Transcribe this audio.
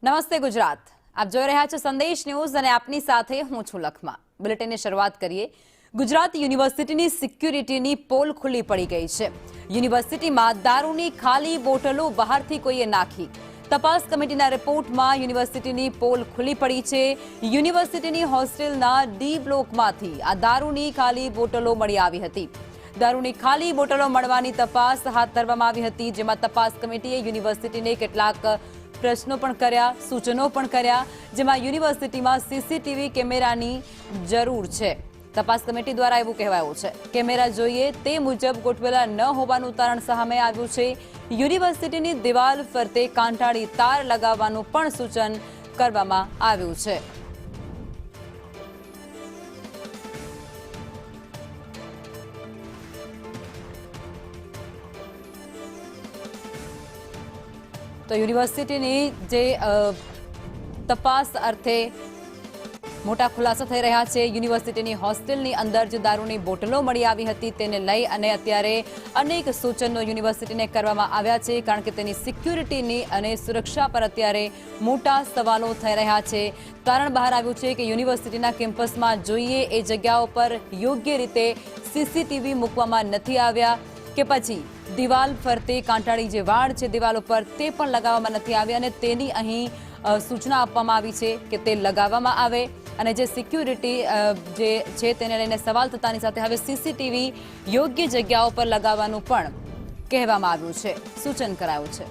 નમસ્તે ગુજરાત, આપ જોઈ રહ્યા છો સંદેશ ન્યૂઝ અને આપની સાથે હું છું લખમા। બુલેટિનની શરૂઆત કરીએ। ગુજરાત યુનિવર્સિટીની સિક્યુરિટીની પોલ ખુલ્લી પડી ગઈ છે। યુનિવર્સિટીમાં દારૂની ખાલી બોટલો બહારથી કોઈએ નાખી। તપાસ કમિટીના રિપોર્ટમાં યુનિવર્સિટીની પોલ ખુલ્લી પડી છે। યુનિવર્સિટીની હોસ્ટેલના ડી બ્લોકમાંથી આ દારૂની ખાલી બોટલો મળી આવી હતી। દારૂની ખાલી બોટલો મળવાની તપાસ હાથ ધરવામાં આવી હતી, જેમાં તપાસ કમિટીએ યુનિવર્સિટીને કેટલાક પ્રશ્નો પણ કર્યા, સૂચનો પણ કર્યા, જેમાં યુનિવર્સિટીમાં સીસીટીવી કેમેરાની જરૂર છે। તપાસ કમિટી દ્વારા એવું કહેવાયું છે, કેમેરા જોઈએ તે મુજબ ગોઠવેલા ન હોવાનું તારણ સામે આવ્યું છે। યુનિવર્સિટીની દિવાલ ફરતે કાંટાળી તાર લગાવવાનું પણ સૂચન કરવામાં આવ્યું છે। તો યુનિવર્સિટીની જે તપાસ અર્થે મોટા ખુલાસા થઈ રહ્યા છે। યુનિવર્સિટીની હોસ્ટેલની અંદર જે દારૂની બોટલો મળી આવી હતી તેને લઈ અને અત્યારે અનેક સૂચનો યુનિવર્સિટીને કરવામાં આવ્યા છે, કારણ કે તેની સિક્યુરિટીની અને સુરક્ષા પર અત્યારે મોટા સવાલો થઈ રહ્યા છે। કારણ બહાર આવ્યું છે કે યુનિવર્સિટીના કેમ્પસમાં જોઈએ એ જગ્યાઓ પર યોગ્ય રીતે સીસીટીવી મૂકવામાં નથી આવ્યા કે પછી દિવાલ ફરતે કાંટાળી જે વાડ છે દિવાલ ઉપર તે પણ લગાવવામાં નથી આવ્યા, અને તેની અહીં સૂચના આપવામાં આવી છે કે તે લગાવવામાં આવે। અને જે સિક્યુરિટી જે છે તેને લઈને સવાલ થતાની સાથે હવે સીસીટીવી યોગ્ય જગ્યાઓ પર લગાવવાનું પણ કહેવામાં આવ્યું છે, સૂચન કરાયું છે।